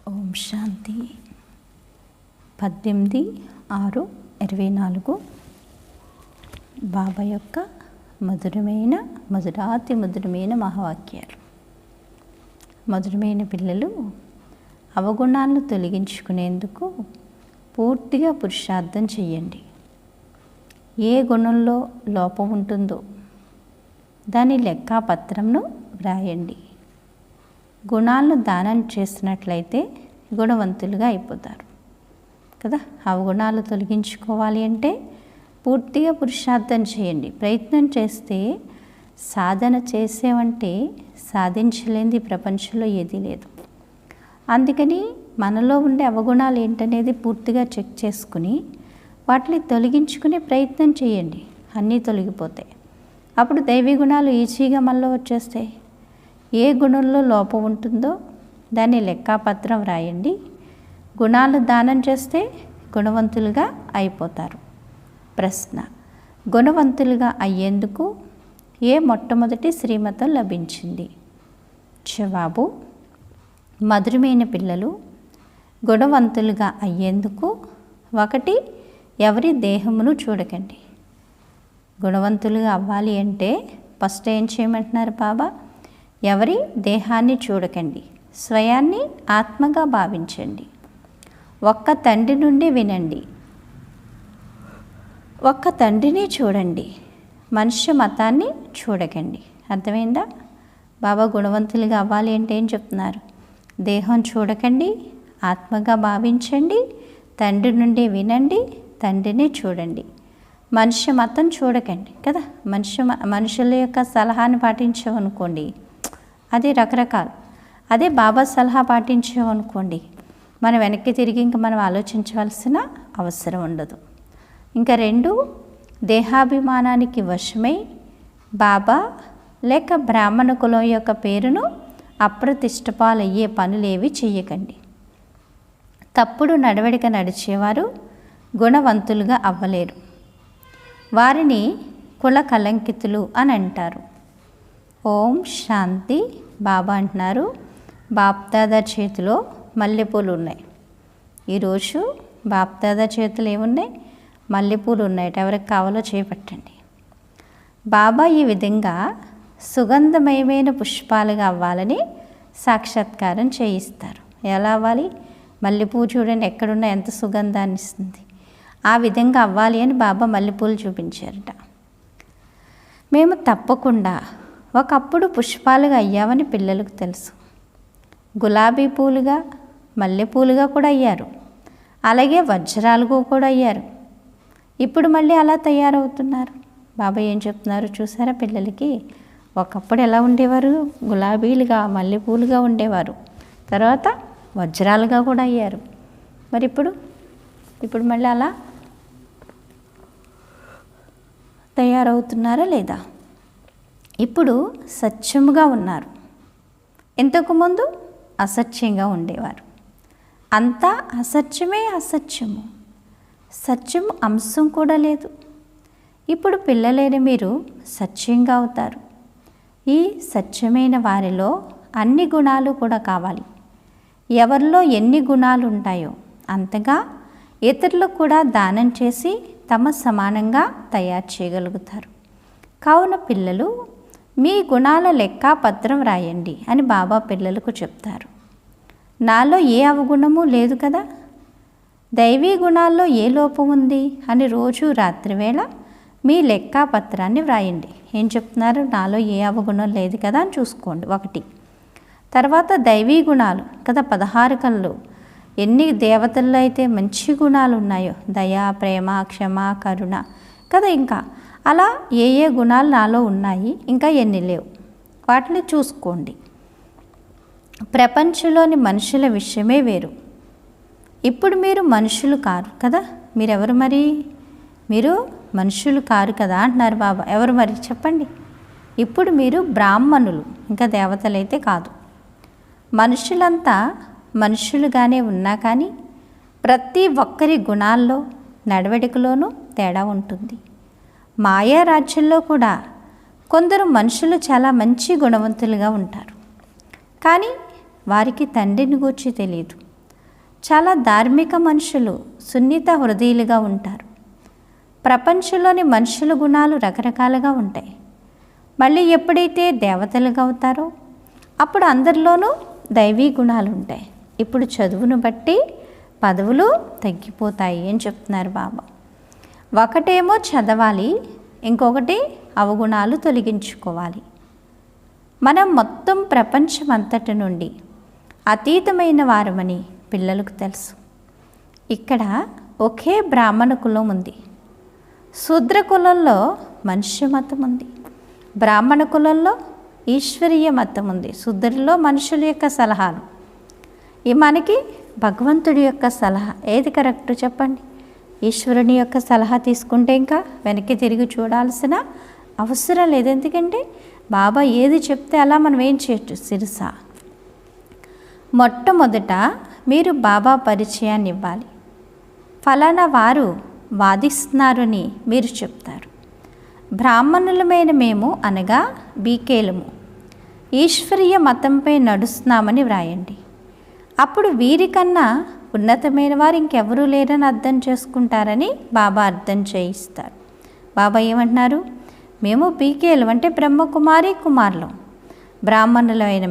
ఓం శాంతి 18/6/24 బాబా యొక్క మధురాతి మధురమైన మహావాక్యాలు. మధురమైన పిల్లలు, అవగుణాలను తొలగించుకునేందుకు పూర్తిగా పురుషార్థం చేయండి. ఏ గుణంలో లోపం ఉంటుందో దాని లెక్కాపత్రంను వ్రాయండి. గుణాలను దానం చేసినట్లయితే గుణవంతులుగా అయిపోతారు కదా. అవగుణాలు తొలగించుకోవాలి అంటే పూర్తిగా పురుషార్థం చేయండి. ప్రయత్నం చేస్తే సాధన చేసేవంటే సాధించలేనిది ప్రపంచంలో ఏదీ లేదు. అందుకని మనలో ఉండే అవగుణాలు ఏంటనేది పూర్తిగా చెక్ చేసుకుని వాటిని తొలగించుకునే ప్రయత్నం చేయండి. అన్నీ తొలగిపోతాయి. అప్పుడు దైవీ గుణాలు ఈజీగా మనలో వచ్చేస్తాయి. ఏ గుణంలో లోపం ఉంటుందో దాన్ని లెక్కాపత్రం వ్రాయండి. గుణాలు దానం చేస్తే గుణవంతులుగా అయిపోతారు. ప్రశ్న: గుణవంతులుగా అయ్యేందుకు ఏ మొట్టమొదటి శ్రీమతం లభించింది? జవాబు: మధురమైన పిల్లలు, గుణవంతులుగా అయ్యేందుకు 1 ఎవరి దేహమును చూడకండి. గుణవంతులుగా అవ్వాలి అంటే ఫస్ట్ ఏం చేయమంటున్నారు బాబా? ఎవరి దేహాన్ని చూడకండి, స్వయాన్ని ఆత్మగా భావించండి. ఒక్క తండ్రి నుండి వినండి, ఒక్క తండ్రిని చూడండి, మనుష్య మతాన్ని చూడకండి. అర్థమైందా? బాబా గుణవంతులుగా అవ్వాలి అంటే ఏం చెప్తున్నారు? దేహం చూడకండి, ఆత్మగా భావించండి, తండ్రి నుండి వినండి, తండ్రిని చూడండి. మనుష్య మతం చూడకండి కదా. మనుషుల యొక్క సలహాని పాటించామనుకోండి, అది రకరకాలు. అదే బాబా సలహా పాటించామనుకోండి, మనం వెనక్కి తిరిగి ఇంకా మనం ఆలోచించవలసిన అవసరం ఉండదు. ఇంకా 2 దేహాభిమానానికి వశమై బాబా లేక బ్రాహ్మణ కులం యొక్క పేరును అప్రతిష్టపాలయ్యే పనులేవి చెయ్యకండి. తప్పుడు నడవడిక నడిచేవారు గుణవంతులుగా అవ్వలేరు. వారిని కుల కలంకితులు అని అంటారు. ఓం శాంతి. బాబా అంటున్నారు, బాప్దాదా చేతిలో మల్లెపూలు ఉన్నాయి. ఈరోజు బాప్దాదా చేతులు ఏమున్నాయి? మల్లెపూలు ఉన్నాయి. ఎవరికి కావాలో చేపట్టండి. బాబా ఈ విధంగా సుగంధమయమైన పుష్పాలుగా అవ్వాలని సాక్షాత్కారం చేయిస్తారు. ఎలా అవ్వాలి? మల్లెపూలు చూడండి, ఎక్కడున్నా ఎంత సుగంధాన్ని ఇస్తుంది. ఆ విధంగా అవ్వాలి అని బాబా మల్లెపూలు చూపించారట. మేము తప్పకుండా ఒకప్పుడు పుష్పాలుగా అయ్యామని పిల్లలకు తెలుసు. గులాబీ పూలుగా, మల్లెపూలుగా కూడా అయ్యారు. అలాగే వజ్రాలుగా కూడా అయ్యారు. ఇప్పుడు మళ్ళీ అలా తయారవుతున్నారు. బాబా ఏం చెప్తున్నారు చూసారా పిల్లలకి? ఒకప్పుడు ఎలా ఉండేవారు? గులాబీలుగా, మల్లెపూలుగా ఉండేవారు. తర్వాత వజ్రాలుగా కూడా అయ్యారు. మరి ఇప్పుడు మళ్ళీ అలా తయారవుతున్నారా లేదా? ఇప్పుడు సత్యముగా ఉన్నారు. ఇంతకుముందు అసత్యంగా ఉండేవారు. అంతా అసత్యమే. అసత్యము, సత్యము అంశం కూడా లేదు. ఇప్పుడు పిల్లలైన మీరు సత్యంగా అవుతారు. ఈ సత్యమైన వారిలో అన్ని గుణాలు కూడా కావాలి. ఎవరిలో ఎన్ని గుణాలు ఉంటాయో అంతగా ఇతరులకు కూడా దానం చేసి తమ సమానంగా తయారు చేయగలుగుతారు. కావున పిల్లలు మీ గుణాల లెక్కాపత్రం రాయండి అని బాబా పిల్లలకు చెప్తారు. నాలో ఏ అవగుణము లేదు కదా, దైవీ గుణాల్లో ఏ లోపం ఉంది అని రోజు రాత్రివేళ మీ లెక్కాపత్రాన్ని వ్రాయండి. ఏం చెప్తున్నారు? నాలో ఏ అవగుణం లేదు కదా అని చూసుకోండి. 1. తర్వాత దైవీ గుణాలు కదా, 16 కళ్ళు. ఎన్ని దేవతల్లో అయితే మంచి గుణాలు ఉన్నాయో, దయ, ప్రేమ, క్షమ, కరుణ కదా. ఇంకా అలా ఏ గుణాలు నాలో ఉన్నాయి, ఇంకా ఎన్ని లేవు, వాటిని చూసుకోండి. ప్రపంచంలోని మనుషుల విషయమే వేరు. ఇప్పుడు మీరు మనుషులు కారు కదా. మీరెవరు మరి? మీరు మనుషులు కారు కదా అంటున్నారు బాబా. ఎవరు మరి చెప్పండి? ఇప్పుడు మీరు బ్రాహ్మణులు, ఇంకా దేవతలైతే కాదు. మనుషులంతా మనుషులుగానే ఉన్నా కానీ ప్రతి ఒక్కరి గుణాల్లో, నడవడికలోనూ తేడా ఉంటుంది. మాయా రాజ్యంలో కూడా కొందరు మనుషులు చాలా మంచి గుణవంతులుగా ఉంటారు. కానీ వారికి తండ్రిని గూర్చి తెలియదు. చాలా ధార్మిక మనుషులు సున్నిత హృదయులుగా ఉంటారు. ప్రపంచంలోని మనుషుల గుణాలు రకరకాలుగా ఉంటాయి. మళ్ళీ ఎప్పుడైతే దేవతలుగా అవుతారో అప్పుడు అందరిలోనూ దైవీ గుణాలు ఉంటాయి. ఇప్పుడు చదువును బట్టి పదవులు తగ్గిపోతాయి అని చెప్తున్నారు బాబా. ఒకటేమో చదవాలి, ఇంకొకటి అవగుణాలు తొలగించుకోవాలి. మనం మొత్తం ప్రపంచం అంతటి నుండి అతీతమైన వారమని పిల్లలకు తెలుసు. ఇక్కడ ఒకే బ్రాహ్మణ కులం ఉంది. శూద్ర కులంలో మనుష్య మతం ఉంది. బ్రాహ్మణ కులంలో ఈశ్వరీయ మతం ఉంది. శూద్రుల్లో మనుషుల యొక్క సలహాలు. ఈ మనకి భగవంతుడి యొక్క సలహా ఏది కరెక్ట్ చెప్పండి? ఈశ్వరుని యొక్క సలహా తీసుకుంటే ఇంకా వెనక్కి తిరిగి చూడాల్సిన అవసరం లేదు. ఎందుకంటే బాబా ఏది చెప్తే అలా మనం ఏం చేయొచ్చు. శిరస మొట్టమొదట మీరు బాబా పరిచయాన్ని ఇవ్వాలి. ఫలానా వారు వాదిస్తున్నారని మీరు చెప్తారు. బ్రాహ్మణులమైన మేము అనగా బీకేలము ఈశ్వరీయ మతంపై నడుస్తున్నామని వ్రాయండి. అప్పుడు వీరికన్నా ఉన్నతమైన వారు ఇంకెవరూ లేరని అర్థం చేసుకుంటారని బాబా అర్థం చేయిస్తారు. బాబా ఏమంటున్నారు? మేము బీకేలు అంటే బ్రహ్మకుమారి కుమారులం, బ్రాహ్మణులమైన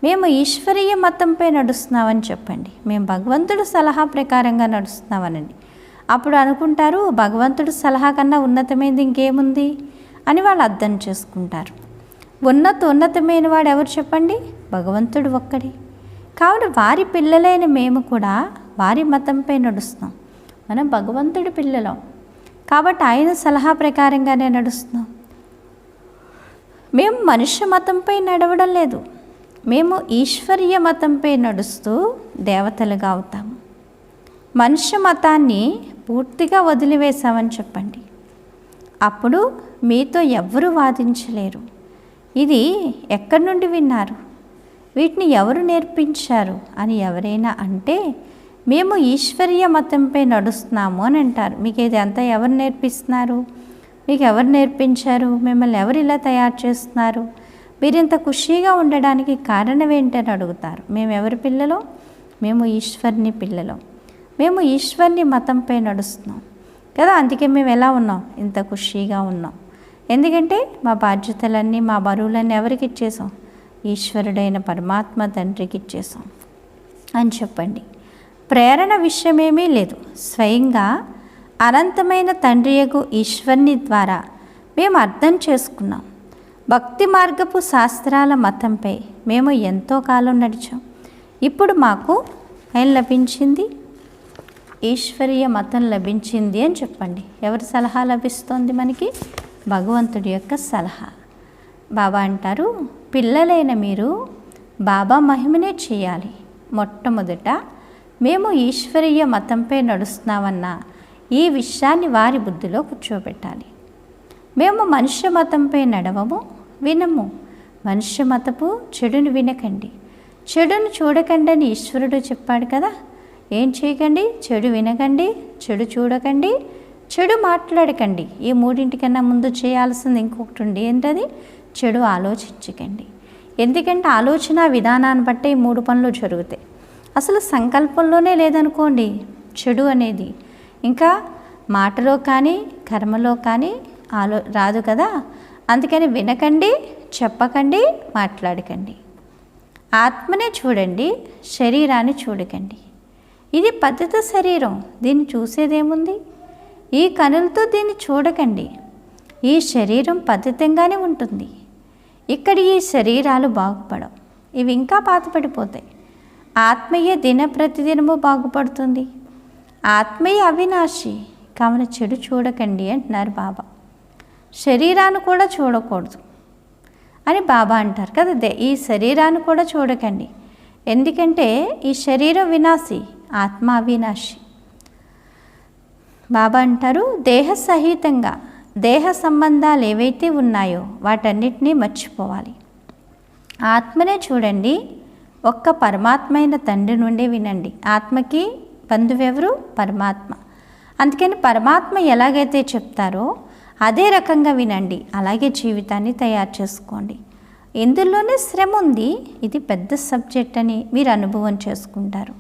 మేము ఈశ్వరీయ మతంపై నడుస్తున్నామని చెప్పండి. మేము భగవంతుడి సలహా ప్రకారంగా నడుస్తున్నామనండి. అప్పుడు అనుకుంటారు భగవంతుడి సలహా కన్నా ఉన్నతమైనది ఇంకేముంది అని వాళ్ళు అర్థం చేసుకుంటారు. ఉన్నతమైన వాడు ఎవరు చెప్పండి? భగవంతుడు ఒక్కడే. కావున వారి పిల్లలైన మేము కూడా వారి మతంపై నడుస్తున్నాం. మనం భగవంతుడి పిల్లలం కాబట్టి ఆయన సలహా ప్రకారంగానే నడుస్తున్నాం. మేము మనుష్య మతంపై నడవడం లేదు. మేము ఈశ్వరీయ మతంపై నడుస్తూ దేవతలుగా అవుతాము. మనుష్య మతాన్ని పూర్తిగా వదిలివేశామని చెప్పండి. అప్పుడు మీతో ఎవ్వరూ వాదించలేరు. ఇది ఎక్కడి నుండి విన్నారు, వీటిని ఎవరు నేర్పించారు అని ఎవరైనా అంటే మేము ఈశ్వరీయ మతంపై నడుస్తున్నాము అని అంటారు. మీకు ఇది అంతా ఎవరు నేర్పిస్తున్నారు? మీకు ఎవరు నేర్పించారు? మిమ్మల్ని ఎవరు ఇలా తయారు చేస్తున్నారు? మీరు ఇంత ఖుషీగా ఉండడానికి కారణం ఏంటని అడుగుతారు. మేము ఎవరి పిల్లలం? మేము ఈశ్వరుని పిల్లలం. మేము ఈశ్వరుని మతంపై నడుస్తున్నాం కదా, అందుకే మేము ఎలా ఉన్నాం? ఇంత ఖుషీగా ఉన్నాం. ఎందుకంటే మా బాధ్యతలన్నీ మా బరువులన్నీ ఎవరికి ఇచ్చేసాం? ఈశ్వరుడైన పరమాత్మ తండ్రికి ఇచ్చేసాం అని చెప్పండి. ప్రేరణ విషయమేమీ లేదు. స్వయంగా అనంతమైన తండ్రియగు ఈశ్వరుని ద్వారా మేము అర్థం చేసుకున్నాం. భక్తి మార్గపు శాస్త్రాల మతంపై మేము ఎంతో కాలం నడిచాం. ఇప్పుడు మాకు ఏం లభించింది? ఈశ్వరీయ మతం లభించింది అని చెప్పండి. ఎవరి సలహా లభిస్తోంది మనకి? భగవంతుడి యొక్క సలహా. బాబా అంటారు పిల్లలైన మీరు బాబా మహిమనే చేయాలి. మొట్టమొదట మేము ఈశ్వరీయ మతంపై నడుస్తున్నామన్న ఈ విషయాన్ని వారి బుద్ధిలో కూర్చోబెట్టాలి. మేము మనుష్య మతంపై నడవము, వినము. మనుష్య మతపు చెడును వినకండి, చెడును చూడకండి అని ఈశ్వరుడు చెప్పాడు కదా. ఏం చేయకండి? చెడు వినకండి, చెడు చూడకండి, చెడు మాట్లాడకండి. ఈ మూడింటికన్నా ముందు చేయాల్సింది ఇంకొకటి ఉంది. ఏంటది? చెడు ఆలోచించకండి. ఎందుకంటే ఆలోచన విధానాన్ని బట్టే ఈ మూడు పనులు జరుగుతాయి. అసలు సంకల్పంలోనే లేదనుకోండి చెడు అనేది, ఇంకా మాటలో కానీ కర్మలో కానీ రాదు కదా. అందుకని వినకండి, చెప్పకండి, మాట్లాడకండి. ఆత్మనే చూడండి, శరీరాన్ని చూడకండి. ఇది పతిత శరీరం, దీన్ని చూసేదేముంది? ఈ కనులతో దీన్ని చూడకండి. ఈ శరీరం పతితంగానే ఉంటుంది. ఇక్కడ ఈ శరీరాలు బాగుపడవు, ఇవి ఇంకా పాతపడిపోతాయి. ఆత్మయే ప్రతిదినము బాగుపడుతుంది. ఆత్మయే అవినాశి. కావున చెడు చూడకండి అంటున్నారు బాబా. శరీరాన్ని కూడా చూడకూడదు అని బాబా అంటారు కదా. ఈ శరీరాన్ని కూడా చూడకండి, ఎందుకంటే ఈ శరీరం వినాశి, ఆత్మ అవినాశి. బాబా అంటారు దేహ సహితంగా దేహ సంబంధాలు ఏవైతే ఉన్నాయో వాటన్నిటినీ మర్చిపోవాలి. ఆత్మనే చూడండి. ఒక్క పరమాత్మైన తండ్రి నుండి వినండి. ఆత్మకి బంధువెవరు? పరమాత్మ. అందుకని పరమాత్మ ఎలాగైతే చెప్తారో అదే రకంగా వినండి, అలాగే జీవితాన్ని తయారు చేసుకోండి. ఇందులోనే శ్రమ ఉంది. ఇది పెద్ద సబ్జెక్ట్ అని మీరు అనుభవం చేసుకుంటారు.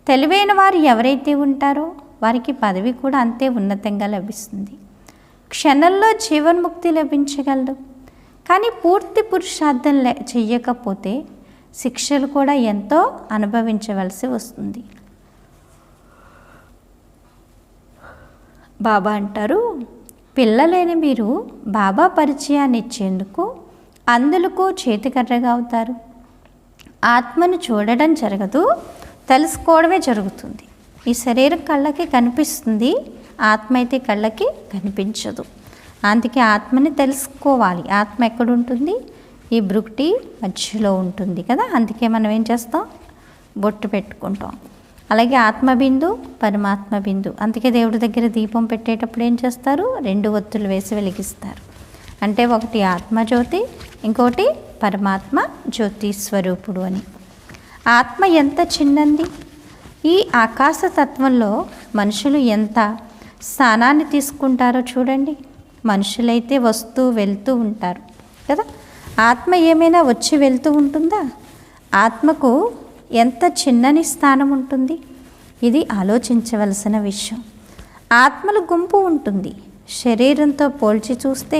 తెలివైన వారు ఎవరైతే ఉంటారో వారికి పదవి కూడా అంతే ఉన్నతంగా లభిస్తుంది. క్షణంలో జీవన్ముక్తి లభించగలదు. కానీ పూర్తి పురుషార్థం చెయ్యకపోతే శిక్షలు కూడా ఎంతో అనుభవించవలసి వస్తుంది. బాబా అంటారు, పిల్లలైన మీరు బాబా పరిచయాన్ని ఇచ్చేందుకు అందులకు చేతికర్రగా అవుతారు. ఆత్మను చూడడం జరగదు, తెలుసుకోవడమే జరుగుతుంది. ఈ శరీరం కళ్ళకి కనిపిస్తుంది, ఆత్మ అయితే కళ్ళకి కనిపించదు. అందుకే ఆత్మని తెలుసుకోవాలి. ఆత్మ ఎక్కడుంటుంది? ఈ బ్రుక్టి మధ్యలో ఉంటుంది కదా. అందుకే మనం ఏం చేస్తాం? బొట్టు పెట్టుకుంటాం. అలాగే ఆత్మబిందు, పరమాత్మ బిందు. అందుకే దేవుడి దగ్గర దీపం పెట్టేటప్పుడు ఏం చేస్తారు? 2 ఒత్తులు వేసి వెలిగిస్తారు. అంటే ఒకటి ఆత్మజ్యోతి, ఇంకోటి పరమాత్మ జ్యోతి స్వరూపుడు అని. ఆత్మ ఎంత చిన్నది! ఈ ఆకాశతత్వంలో మనుషులు ఎంత స్థానాన్ని తీసుకుంటారో చూడండి. మనుషులైతే వస్తూ వెళ్తూ ఉంటారు కదా. ఆత్మ ఏమైనా వచ్చి వెళ్తూ ఉంటుందా? ఆత్మకు ఎంత చిన్నని స్థానం ఉంటుంది. ఇది ఆలోచించవలసిన విషయం. ఆత్మల గుంపు ఉంటుంది. శరీరంతో పోల్చి చూస్తే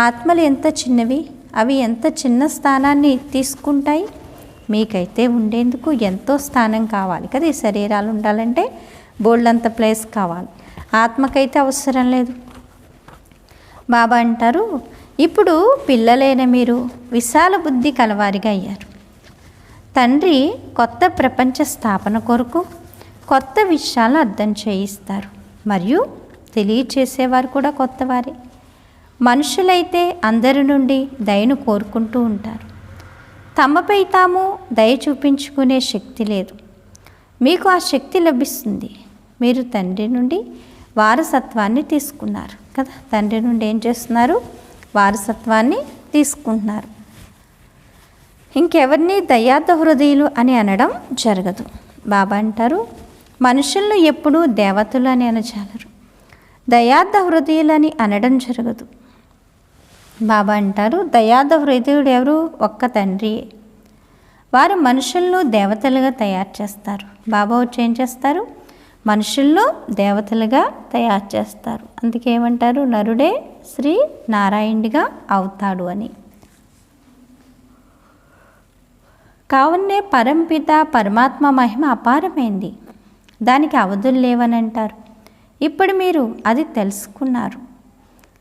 ఆత్మలు ఎంత చిన్నవి, అవి ఎంత చిన్న స్థానాన్ని తీసుకుంటాయి. మీకైతే ఉండేందుకు ఎంతో స్థానం కావాలి కదా. ఈ శరీరాలు ఉండాలంటే బోల్డంత ప్లేస్ కావాలి. ఆత్మకైతే అవసరం లేదు. బాబా అంటారు, ఇప్పుడు పిల్లలైన మీరు విశాల బుద్ధి కలవారిగా అయ్యారు. తండ్రి కొత్త ప్రపంచ స్థాపన కొరకు కొత్త విషయాలు అర్థం చేయిస్తారు. మరియు తెలియచేసేవారు కూడా కొత్తవారే. మనుషులైతే అందరి నుండి దయను కోరుకుంటూ ఉంటారు. తమపై తాము దయ చూపించుకునే శక్తి లేదు. మీకు ఆ శక్తి లభిస్తుంది. మీరు తండ్రి నుండి వారసత్వాన్ని తీసుకున్నారు కదా. తండ్రి నుండి ఏం చేస్తున్నారు? వారసత్వాన్ని తీసుకుంటున్నారు. ఇంకెవరిని దయార్థ హృదయులు అని అనడం జరగదు. బాబా అంటారు, మనుషులను ఎప్పుడూ దేవతలు అని అనజాలరు. దయార్థ హృదయులని అనడం జరగదు. బాబా అంటారు, దయార్థ హృదయుడు ఎవరు? ఒక్క తండ్రియే. వారు మనుషులను దేవతలుగా తయారు చేస్తారు. బాబా వచ్చి ఏం చేస్తారు? మనుషులను దేవతలుగా తయారు చేస్తారు. అందుకే ఏమంటారు? నరుడే శ్రీ నారాయణుడిగా అవుతాడు అని. కావున్నే పరంపిత పరమాత్మ మహిమ అపారమైంది. దానికి అవధులు లేవని అంటారు. ఇప్పుడు మీరు అది తెలుసుకున్నారు.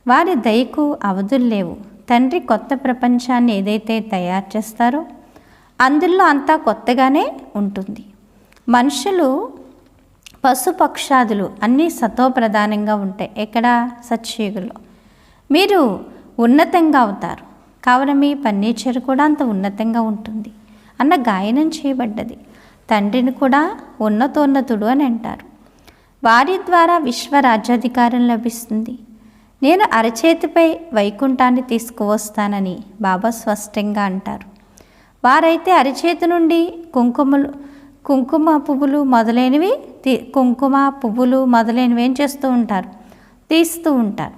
వారి దయకు అవధులు లేవు. తండ్రి కొత్త ప్రపంచాన్ని ఏదైతే తయారు చేస్తారో అందులో అంతా కొత్తగానే ఉంటుంది. మనుషులు, పశుపక్షాదులు అన్నీ సతోప్రధానంగా ఉంటాయి. ఎక్కడ? సత్యయుగంలో. మీరు ఉన్నతంగా అవుతారు. కావున మీ ఫర్నిచర్ కూడా అంత ఉన్నతంగా ఉంటుంది అన్న గాయనం చేయబడ్డది. తండ్రిని కూడా ఉన్నతోన్నతుడు అని అంటారు. వారి ద్వారా విశ్వరాజ్యాధికారం లభిస్తుంది. నేను అరచేతిపై వైకుంఠాన్ని తీసుకువస్తానని బాబా స్పష్టంగా అంటారు. వారైతే అరచేతి నుండి కుంకుమ పువ్వులు మొదలైనవి ఏం చేస్తూ ఉంటారు? తీస్తూ ఉంటారు.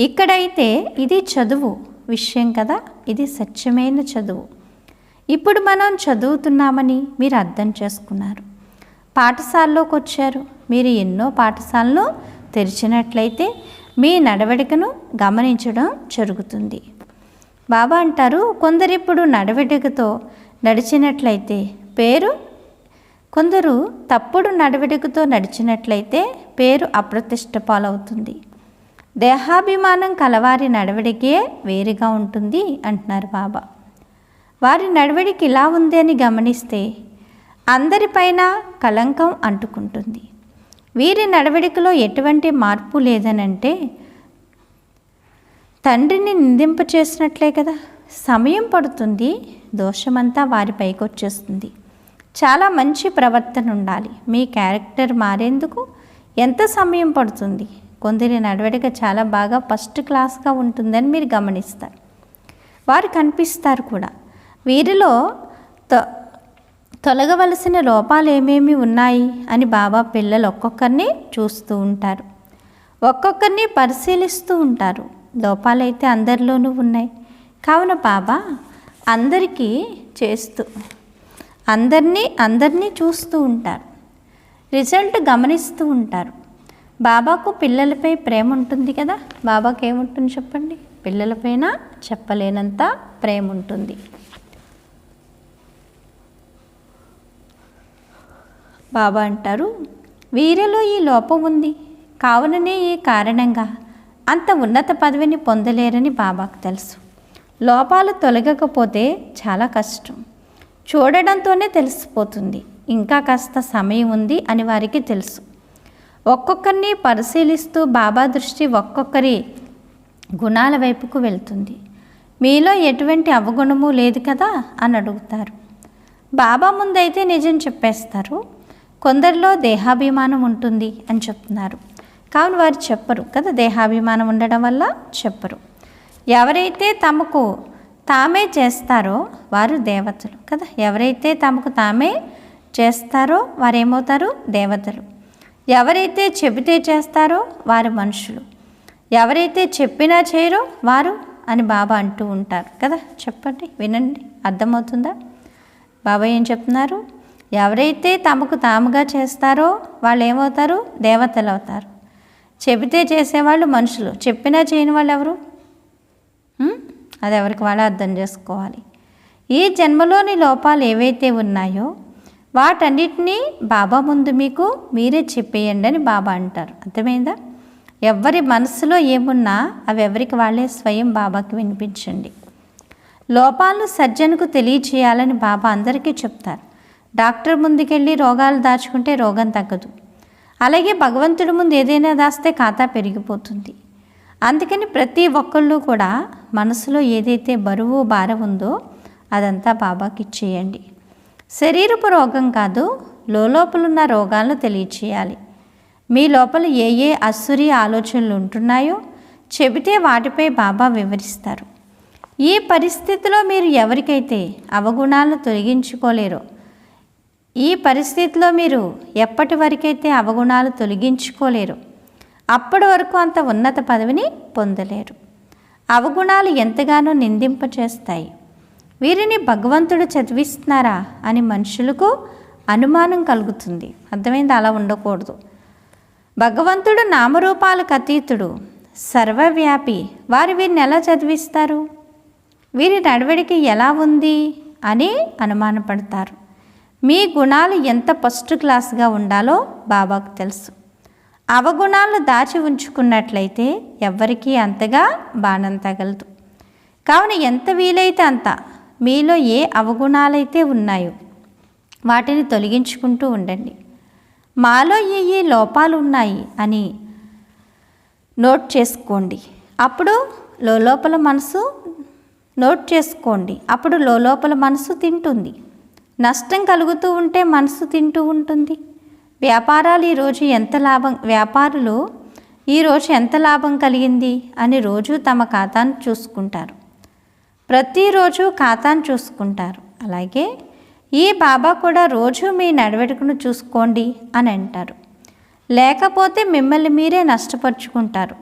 ఇక్కడైతే ఇది చదువు విషయం కదా. ఇది సత్యమైన చదువు. ఇప్పుడు మనం చదువుతున్నామని మీరు అర్థం చేసుకున్నారు. పాఠశాలలోకి వచ్చారు. మీరు ఎన్నో పాఠశాలను తెరిచినట్లయితే మీ నడవడికను గమనించడం జరుగుతుంది. బాబా అంటారు, కొందరిప్పుడు నడవడికతో నడిచినట్లయితే కొందరు తప్పుడు నడవడికతో నడిచినట్లయితే పేరు అప్రతిష్ట పాలవుతుంది. దేహాభిమానం కలవారి నడవడికే వేరుగా ఉంటుంది అంటున్నారు బాబా. వారి నడవడికి ఇలా ఉంది అని గమనిస్తే అందరిపైన కళంకం అంటుకుంటుంది. వీరి నడవడికలో ఎటువంటి మార్పు లేదనంటే తండ్రిని నిందింపచేసినట్లే కదా. సమయం పడుతుంది, దోషమంతా వారిపైకి వచ్చేస్తుంది. చాలా మంచి ప్రవర్తన ఉండాలి. మీ క్యారెక్టర్ మారేందుకు ఎంత సమయం పడుతుంది? కొందరి నడవడిక చాలా బాగా ఫస్ట్ క్లాస్గా ఉంటుందని మీరు గమనిస్తారు. వారు కనిపిస్తారు కూడా. వీరిలో తొలగవలసిన లోపాలు ఏమేమి ఉన్నాయి అని బాబా పిల్లలు ఒక్కొక్కరిని చూస్తూ ఉంటారు. ఒక్కొక్కరిని పరిశీలిస్తూ ఉంటారు. లోపాలైతే అందరిలోనూ ఉన్నాయి. కావున బాబా అందరినీ చూస్తూ ఉంటారు. రిజల్ట్ గమనిస్తూ ఉంటారు. బాబాకు పిల్లలపై ప్రేమ ఉంటుంది కదా, బాబాకి ఏముంటుంది చెప్పండి? పిల్లలపైన చెప్పలేనంత ప్రేమ ఉంటుంది. బాబా అంటారు, వీరిలో ఈ లోపం ఉంది, కావుననే ఈ కారణంగా అంత ఉన్నత పదవిని పొందలేరని బాబాకు తెలుసు. లోపాలు తొలగకపోతే చాలా కష్టం. చూడడంతోనే తెలిసిపోతుంది, ఇంకా కాస్త సమయం ఉంది అని వారికి తెలుసు. ఒక్కొక్కరిని పరిశీలిస్తూ బాబా దృష్టి ఒక్కొక్కరి గుణాల వైపుకు వెళ్తుంది. మీలో ఎటువంటి అవగుణము లేదు కదా అని అడుగుతారు. బాబా ముందైతే నిజం చెప్పేస్తారు. కొందరిలో దేహాభిమానం ఉంటుంది అని చెప్తున్నారు. కావున వారు చెప్పరు కదా, దేహాభిమానం ఉండడం వల్ల చెప్పరు. ఎవరైతే తమకు తామే చేస్తారో వారు దేవతలు కదా, ఎవరైతే తమకు తామే చేస్తారో వారు ఏమవుతారు? దేవతలు. ఎవరైతే చెబితే చేస్తారో వారు మనుషులు, ఎవరైతే చెప్పినా చేయరో వారు అని బాబా అంటూ ఉంటారు కదా. చెప్పండి, వినండి, అర్థమవుతుందా? బాబా ఏం చెప్తున్నారు? ఎవరైతే తమకు తాముగా చేస్తారో వాళ్ళు ఏమవుతారు? దేవతలు అవుతారు. చెబితే చేసేవాళ్ళు మనుషులు, చెప్పినా చేయని వాళ్ళు ఎవరు? అది ఎవరికి వాళ్ళు అర్థం చేసుకోవాలి. ఈ జన్మలోని లోపాలు ఏవైతే ఉన్నాయో వాటన్నిటినీ బాబా ముందు మీకు మీరే చెప్పేయండి అని బాబా అంటారు. అర్థమైందా? ఎవరి మనసులో ఏమున్నా అవి ఎవరికి వాళ్ళే స్వయం బాబాకి వినిపించండి. లోపాలను సర్జన్కు తెలియచేయాలని బాబా అందరికీ చెప్తారు. డాక్టర్ ముందుకెళ్ళి రోగాలు దాచుకుంటే రోగం తగ్గదు. అలాగే భగవంతుడి ముందు ఏదైనా దాస్తే ఖాతా పెరిగిపోతుంది. అందుకని ప్రతి ఒక్కళ్ళు కూడా మనసులో ఏదైతే బరువు భారం ఉందో అదంతా బాబాకి ఇచ్చేయండి. శరీరపు రోగం కాదు, లోపలున్న రోగాలను తెలియచేయాలి. మీ లోపల ఏ ఏ అసురీ ఆలోచనలు ఉంటున్నాయో చెబితే వాటిపై బాబా వివరిస్తారు. ఈ పరిస్థితిలో మీరు ఎవరికైతే అవగుణాలను తొలగించుకోలేరో, ఈ పరిస్థితిలో మీరు ఎప్పటి వరకైతే అవగుణాలు తొలగించుకోలేరో అప్పటి వరకు అంత ఉన్నత పదవిని పొందలేరు. అవగుణాలు ఎంతగానో నిందింపచేస్తాయి. వీరిని భగవంతుడు చదివిస్తున్నారా అని మనుషులకు అనుమానం కలుగుతుంది. అర్థమైంది? అలా ఉండకూడదు. భగవంతుడు నామరూపాలకు అతీతుడు, సర్వవ్యాపి. వారు వీరిని ఎలా చదివిస్తారు? వీరి నడవడికి ఎలా ఉంది అని అనుమానపడతారు. మీ గుణాలు ఎంత ఫస్ట్ క్లాస్గా ఉండాలో బాబాకు తెలుసు. అవగుణాలను దాచి ఉంచుకున్నట్లయితే ఎవ్వరికీ అంతగా బాణం తగలదు. కావున ఎంత వీలైతే అంత మీలో ఏ అవగుణాలైతే ఉన్నాయో వాటిని తొలగించుకుంటూ ఉండండి. మాలో ఏ లోపాలు ఉన్నాయి అని నోట్ చేసుకోండి. అప్పుడు లోపల మనసు నోట్ చేసుకోండి. అప్పుడు లోపల మనసు తింటుంది. నష్టం కలుగుతూ ఉంటే మనసు తింటూ ఉంటుంది. వ్యాపారులు ఈరోజు ఎంత లాభం కలిగింది అని రోజు తమ ఖాతాను చూసుకుంటారు. ప్రతిరోజు ఖాతాను చూసుకుంటారు. అలాగే ఈ బాబా కూడా రోజు మీ నడవడికను చూసుకోండి అని అంటారు. లేకపోతే మిమ్మల్ని మీరే నష్టపరుచుకుంటారు.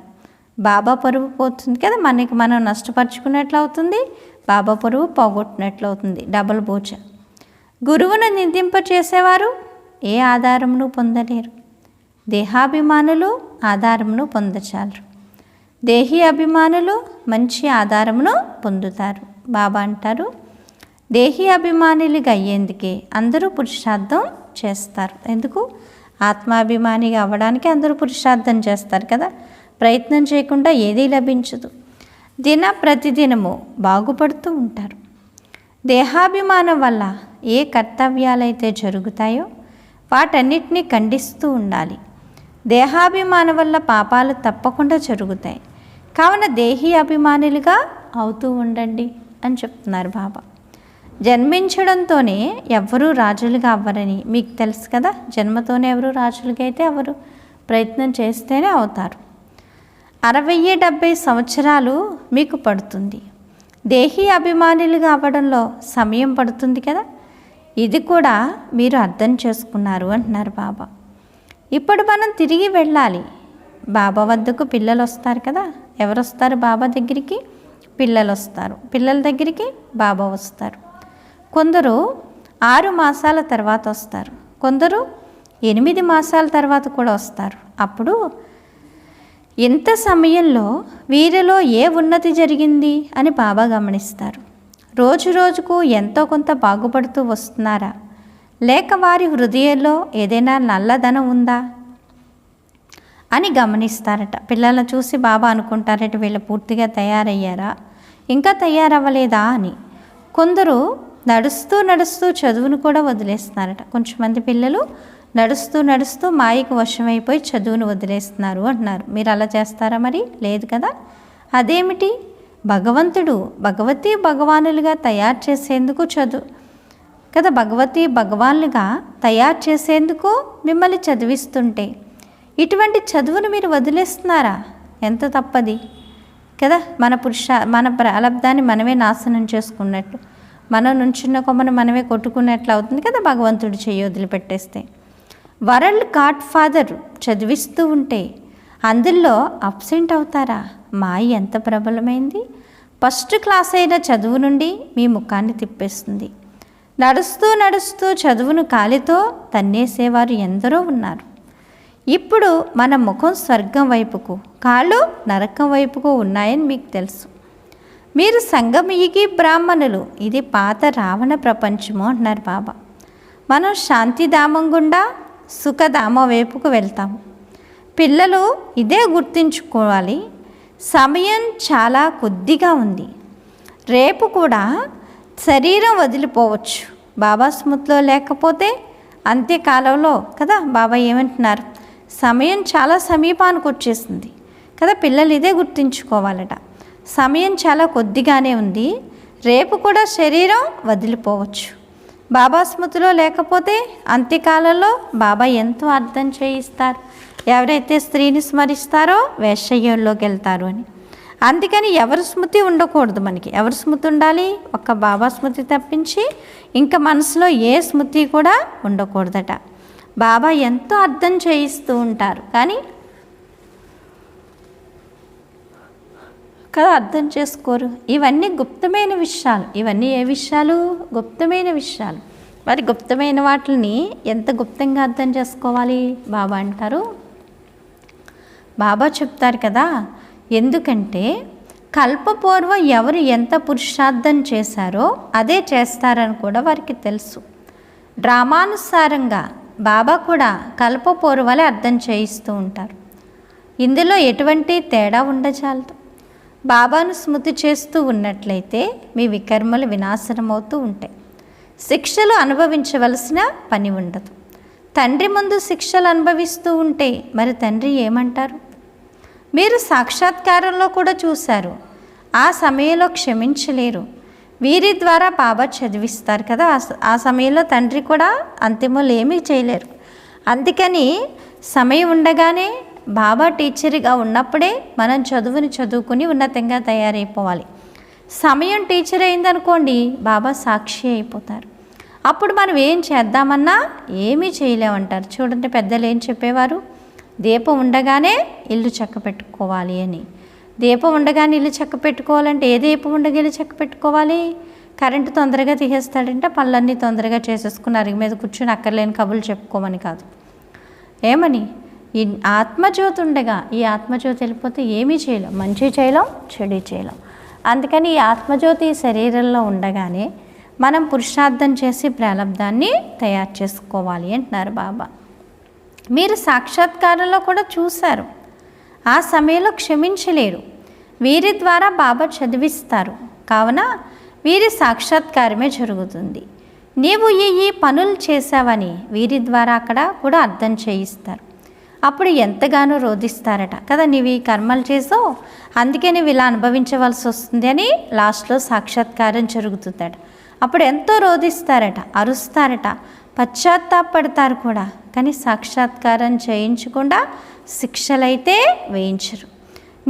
బాబా పరువు పోతుంది కదా, మనం నష్టపరుచుకున్నట్లు అవుతుంది, బాబా పరువు పోగొట్టినట్లు అవుతుంది. డబల్ బోచ. గురువును నిందింపచేసేవారు ఏ ఆధారమును పొందలేరు. దేహాభిమానులు ఆధారమును పొందచాలరు. దేహీ అభిమానులు మంచి ఆధారమును పొందుతారు. బాబా అంటారు, దేహీ అభిమానులుగా అయ్యేందుకే అందరూ పురుషార్థం చేస్తారు. ఎందుకు? ఆత్మాభిమానిగా అవ్వడానికి అందరూ పురుషార్థం చేస్తారు కదా. ప్రయత్నం చేయకుండా ఏదీ లభించదు. ప్రతిదినము బాగుపడుతూ ఉంటారు. దేహాభిమానం వల్ల ఏ కర్తవ్యాలైతే జరుగుతాయో వాటన్నిటినీ ఖండిస్తూ ఉండాలి. దేహాభిమానం వల్ల పాపాలు తప్పకుండా జరుగుతాయి. కావున దేహీ అభిమానులుగా అవుతూ ఉండండి అని చెప్తున్నారు బాబా. జన్మించడంతోనే ఎవ్వరూ రాజులుగా అవ్వరని మీకు తెలుసు కదా. జన్మతోనే ఎవరు రాజులుగా అయితే అవ్వరు, ప్రయత్నం చేస్తేనే అవుతారు. 60-70 సంవత్సరాలు మీకు పడుతుంది. దేహీ అభిమానులుగా అవ్వడంలో సమయం పడుతుంది కదా. ఇది కూడా మీరు అర్థం చేసుకున్నారు అంటున్నారు బాబా. ఇప్పుడు మనం తిరిగి వెళ్ళాలి. బాబా వద్దకు పిల్లలు వస్తారు కదా. ఎవరు వస్తారు బాబా దగ్గరికి? పిల్లలు వస్తారు. పిల్లల దగ్గరికి బాబా వస్తారు. కొందరు 6 మాసాల తర్వాత వస్తారు, కొందరు 8 మాసాల తర్వాత కూడా వస్తారు. అప్పుడు ఇంత సమయంలో వీరిలో ఏ ఉన్నతి జరిగింది అని బాబా గమనిస్తారు. రోజు రోజుకు ఎంతో కొంత బాగుపడుతూ వస్తున్నారా, లేక వారి హృదయంలో ఏదైనా నల్లదనం ఉందా అని గమనిస్తారట. పిల్లలను చూసి బాబా అనుకుంటారట, వీళ్ళు పూర్తిగా తయారయ్యారా, ఇంకా తయారవ్వలేదా అని. కొందరు నడుస్తూ నడుస్తూ చదువును కూడా వదిలేస్తున్నారట. కొంచెంమంది పిల్లలు నడుస్తూ నడుస్తూ మాయకు వశమైపోయి చదువును వదిలేస్తున్నారు అంటున్నారు. మీరు అలా చేస్తారా? మరి లేదు కదా. అదేమిటి? భగవంతుడు భగవతి భగవానులుగా తయారు చేసేందుకు చదువు కదా, భగవతి భగవాన్లుగా తయారు చేసేందుకు మిమ్మల్ని చదివిస్తుంటే ఇటువంటి చదువును మీరు వదిలేస్తున్నారా? ఎంత తప్పది కదా. మన ప్రాలబ్ధాన్ని మనమే నాశనం చేసుకున్నట్టు, మనం నుంచున్న కొమ్మను మనమే కొట్టుకున్నట్లు అవుతుంది కదా భగవంతుడు చెయ్యి వదిలిపెట్టేస్తే. వరల్డ్ గాడ్ ఫాదర్ చదివిస్తూ ఉంటే అందులో అబ్సెంట్ అవుతారా? మాయ ఎంత ప్రబలమైంది. ఫస్ట్ క్లాస్ అయిన చదువు నుండి మీ ముఖాన్ని తిప్పేస్తుంది. నడుస్తూ నడుస్తూ చదువును కాలితో తన్నేసేవారు ఎందరో ఉన్నారు. ఇప్పుడు మన ముఖం స్వర్గం వైపుకు, కాళ్ళు నరకం వైపుకు ఉన్నాయని మీకు తెలుసు. మీరు సంగమయుగి బ్రాహ్మణులు. ఇది పాత రావణ ప్రపంచము అంటున్నారు బాబా. మనం శాంతిధామం గుండా సుఖధామం వైపుకు వెళ్తాము. పిల్లలు ఇదే గుర్తుంచుకోవాలి. సమయం చాలా కొద్దిగా ఉంది. రేపు కూడా శరీరం వదిలిపోవచ్చు. బాబా స్మృతిలో లేకపోతే అంత్యకాలంలో కదా బాబా ఏమంటున్నారు, సమయం చాలా సమీపానికి వచ్చేసింది కదా. పిల్లలు ఇదే గుర్తుంచుకోవాలట. సమయం చాలా కొద్దిగానే ఉంది. రేపు కూడా శరీరం వదిలిపోవచ్చు. బాబా స్మృతిలో లేకపోతే అంత్యకాలంలో బాబా ఎంతో అర్థం చేయిస్తారు. ఎవరైతే స్త్రీని స్మరిస్తారో వేశ్యయంలోకి వెళ్తారు అని. అందుకని ఎవరి స్మృతి ఉండకూడదు. మనకి ఎవరి స్మృతి ఉండాలి? ఒక్క బాబా స్మృతి తప్పించి ఇంకా మనసులో ఏ స్మృతి కూడా ఉండకూడదట. బాబా ఎంతో అర్థం చేయిస్తూ ఉంటారు, కానీ కదా అర్థం చేసుకోరు. ఇవన్నీ గుప్తమైన విషయాలు. ఇవన్నీ ఏ విషయాలు? గుప్తమైన విషయాలు. మరి గుప్తమైన వాటిని ఎంత గుప్తంగా అర్థం చేసుకోవాలి? బాబా అంటారు, బాబా చెప్తారు కదా, ఎందుకంటే కల్పపూర్వం ఎవరు ఎంత పురుషార్థం చేశారో అదే చేస్తారని కూడా వారికి తెలుసు. డ్రామానుసారంగా బాబా కూడా కల్పపూర్వాలే అర్థం చేయిస్తూ ఉంటారు. ఇందులో ఎటువంటి తేడా ఉండచాలదు. బాబాను స్మృతి చేస్తూ ఉన్నట్లయితే మీ వికర్మలు వినాశనమవుతూ ఉంటాయి. శిక్షలు అనుభవించవలసిన పని ఉండదు. తండ్రి ముందు శిక్షలు అనుభవిస్తూ ఉంటే మరి తండ్రి ఏమంటారు? మీరు సాక్షాత్కారంలో కూడా చూశారు. ఆ సమయంలో క్షమించలేరు. వీరి ద్వారా బాబా చదివిస్తారు కదా. ఆ సమయంలో తండ్రి కూడా అంతిమంలో ఏమీ చేయలేరు. అందుకని సమయం ఉండగానే బాబా టీచర్గా ఉన్నప్పుడే మనం చదువుని చదువుకుని ఉన్నతంగా తయారైపోవాలి. సమయం టీచర్ అయిందనుకోండి, బాబా సాక్షి అయిపోతారు. అప్పుడు మనం ఏం చేద్దామన్నా ఏమీ చేయలేమంటారు. చూడండి, పెద్దలు ఏం చెప్పేవారు? దీపం ఉండగానే ఇల్లు చక్క పెట్టుకోవాలి అని. దీపం ఉండగానే ఇల్లు చక్క పెట్టుకోవాలంటే ఏ దీపం ఉండగా ఇల్లు చక్క పెట్టుకోవాలి? కరెంటు తొందరగా తీసేస్తాడంటే పనులన్నీ తొందరగా చేసేసుకుని అరిగి మీద కూర్చొని అక్కర్లేని కబుర్లు చెప్పుకోమని కాదు. ఏమని? ఈ ఆత్మజ్యోతి ఉండగా, ఈ ఆత్మజ్యోతి వెళ్ళిపోతే ఏమీ చేయలేం, మంచి చేయలేం, చెడు చేయలేం. అందుకని ఈ ఆత్మజ్యోతి ఈ శరీరంలో ఉండగానే మనం పురుషార్థం చేసి ప్రాలబ్ధాన్ని తయారు చేసుకోవాలి అంటున్నారు బాబా. మీరు సాక్షాత్కారంలో కూడా చూశారు. ఆ సమయంలో క్షమించలేరు. వీరి ద్వారా బాబా చదివిస్తారు. కావున వీరి సాక్షాత్కారమే జరుగుతుంది. నీవు ఈ పనులు చేశావని వీరి ద్వారా అక్కడ కూడా అర్థం చేయిస్తారు. అప్పుడు ఎంతగానో రోధిస్తారట కదా, నీవు ఈ కర్మలు చేసావు అందుకే నువ్వు ఇలా అనుభవించవలసి వస్తుంది అని లాస్ట్లో సాక్షాత్కారం జరుగుతుందట. అప్పుడు ఎంతో రోధిస్తారట, అరుస్తారట, పశ్చాత్తాపడతారు కూడా. కానీ సాక్షాత్కారం చేయించకుండా శిక్షలైతే వేయించరు.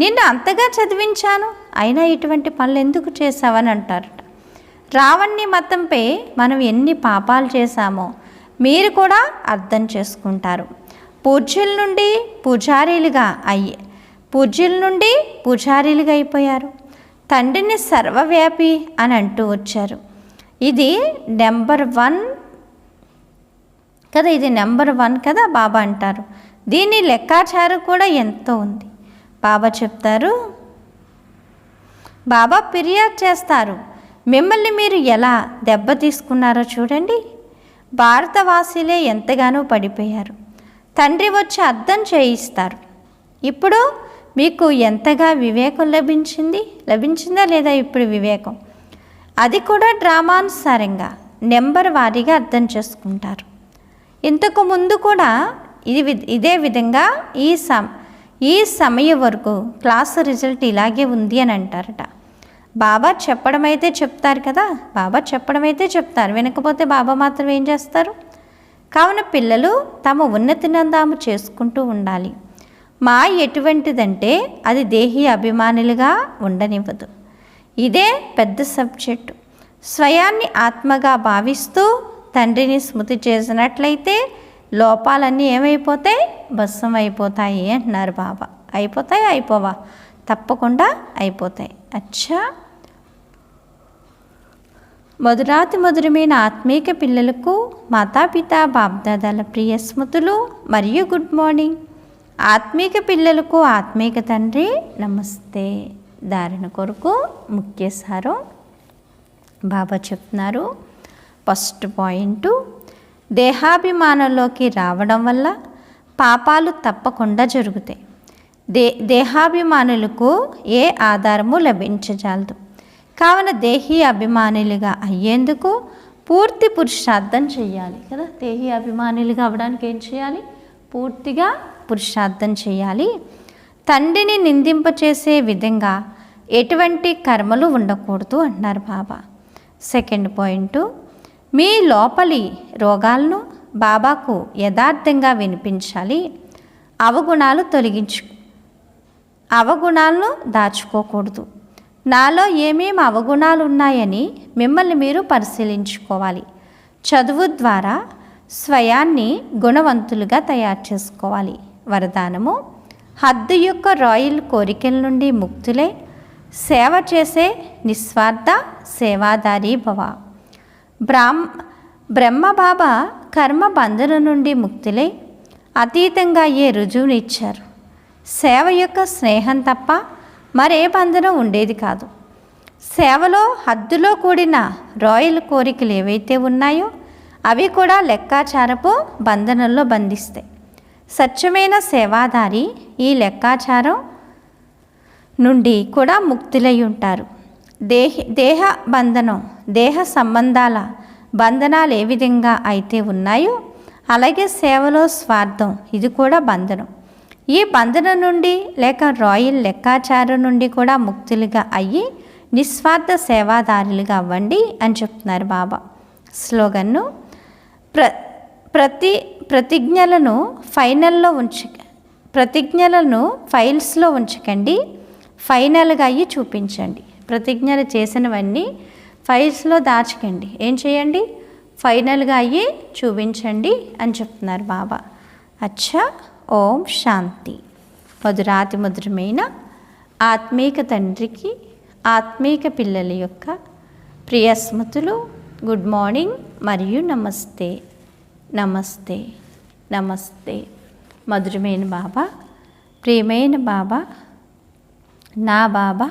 నిన్ను అంతగా చదివించాను అయినా ఇటువంటి పనులు ఎందుకు చేశావని అంటారట. రావణ్ణి మతంపై మనం ఎన్ని పాపాలు చేశామో మీరు కూడా అర్థం చేసుకుంటారు. పూజ్యుల నుండి పూజారీలుగా అయిపోయారు. తండ్రిని సర్వవ్యాపి అని అంటూ వచ్చారు. ఇది నెంబర్ 1 కదా, ఇది నెంబర్ 1 కదా బాబా అంటారు. దీని లెక్కాచారం కూడా ఎంతో ఉంది. బాబా చెప్తారు, బాబా ఫిర్యాదు చేస్తారు, మిమ్మల్ని మీరు ఎలా దెబ్బ తీసుకున్నారో చూడండి. భారతవాసీలే ఎంతగానో పడిపోయారు. తండ్రి వచ్చి అర్థం చేయిస్తారు. ఇప్పుడు మీకు ఎంతగా వివేకం లభించిందా లేదా ఇప్పుడు వివేకం? అది కూడా డ్రామానుసారంగా నెంబర్ వారీగా అర్థం చేసుకుంటారు. ఇంతకు ముందు కూడా ఇదే విధంగా ఈ సమయం వరకు క్లాస్ రిజల్ట్ ఇలాగే ఉంది అని అంటారట. బాబా చెప్పడం అయితే చెప్తారు కదా, బాబా చెప్పడం అయితే చెప్తారు, వినకపోతే బాబా మాత్రం ఏం చేస్తారు? కావున పిల్లలు తమ ఉన్నతిని తాము చేసుకుంటూ ఉండాలి. ఎటువంటిదంటే అది దేహీ అభిమానులుగా ఉండనివ్వదు. ఇదే పెద్ద సబ్జెక్టు. స్వయాన్ని ఆత్మగా భావిస్తూ తండ్రిని స్మృతి చేసినట్లయితే లోపాలన్నీ ఏమైపోతాయి? భస్మం అయిపోతాయి అంటున్నారు బాబా. అయిపోవా? తప్పకుండా అయిపోతాయి. అచ్చా, మధురాతి మధురమైన ఆత్మీక పిల్లలకు మాతాపిత బాప్దాదాల ప్రియ స్మృతులు మరియు గుడ్ మార్నింగ్. ఆత్మీక పిల్లలకు ఆత్మీక తండ్రి నమస్తే. ధారణ కొరకు ముఖ్య సారం బాబా చెప్తున్నారు. ఫస్ట్ పాయింట్, దేహాభిమానంలోకి రావడం వల్ల పాపాలు తప్పకుండా జరుగుతాయి. దేహాభిమానులకు ఏ ఆధారము లభించజాలదు. కావున దేహీ అభిమానులుగా అయ్యేందుకు పూర్తి పురుషార్థం చేయాలి కదా. దేహీ అభిమానులుగా అవ్వడానికి ఏం చేయాలి? పూర్తిగా పురుషార్థం చేయాలి. తండ్రిని నిందింపచేసే విధంగా ఎటువంటి కర్మలు ఉండకూడదు అంటున్నారు బాబా. సెకండ్ పాయింట్, మీ లోపలి రోగాలను బాబాకు యథార్థంగా వినిపించాలి. అవగుణాలను దాచుకోకూడదు. నాలో ఏమేమి అవగుణాలు ఉన్నాయని మిమ్మల్ని మీరు పరిశీలించుకోవాలి. చదువు ద్వారా స్వయాన్ని గుణవంతులుగా తయారు చేసుకోవాలి. వరదానము, హద్దు యొక్క రాయల్ కోరికల నుండి ముక్తులై సేవ చేసే నిస్వార్థ సేవాదారీ భవ. బ్రహ్మబాబా కర్మ బంధన నుండి ముక్తులై అతీతంగా రుజువుని ఇచ్చారు. సేవ యొక్క స్నేహం తప్ప మరే బంధనం ఉండేది కాదు. సేవలో హద్దులో కూడిన రాయల్ కోరికలు ఏవైతే ఉన్నాయో అవి కూడా లెక్కాచారపు బంధనంలో బంధిస్తాయి. సత్యమైన సేవాదారి ఈ లెక్కాచారం నుండి కూడా ముక్తులై ఉంటారు. దేహ బంధనం, దేహ సంబంధాల బంధనాలు ఏ విధంగా అయితే ఉన్నాయో అలాగే సేవలో స్వార్థం ఇది కూడా బంధనం. ఈ బంధనం నుండి లేక రాయల్ లెక్కాచారం నుండి కూడా ముక్తులుగా అయ్యి నిస్వార్థ సేవాదారులుగా అవ్వండి అని చెప్తున్నారు బాబా. స్లోగన్ను, ప్రతిజ్ఞలను ఫైల్స్లో ఉంచకండి, ఫైనల్గా అయ్యి చూపించండి. ప్రతిజ్ఞలు చేసినవన్నీ ఫైల్స్లో దాచకండి. ఏం చేయండి? ఫైనల్గా అయ్యి చూపించండి అని చెప్తున్నారు బాబా. అచ్చా, ఓం శాంతి. మధురాతి మధురమైన ఆత్మీక తండ్రికి ఆత్మీక పిల్లల యొక్క ప్రియ స్మృతులు, గుడ్ మార్నింగ్ మరియు నమస్తే. నమస్తే నమస్తే. మధురమైన బాబా, ప్రియమైన బాబా, నా బాబా,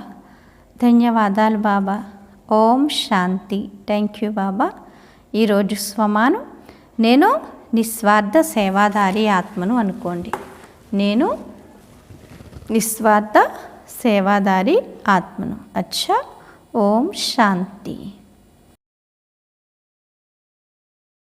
ధన్యవాదాలు బాబా. ఓం శాంతి. థ్యాంక్ యూ బాబా. ఈరోజు స్వమానం, నేను నిస్వార్థ సేవాదారి ఆత్మను అనుకోండి. నేను నిస్వార్థ సేవాదారి ఆత్మను. అచ్చా, ఓం శాంతి.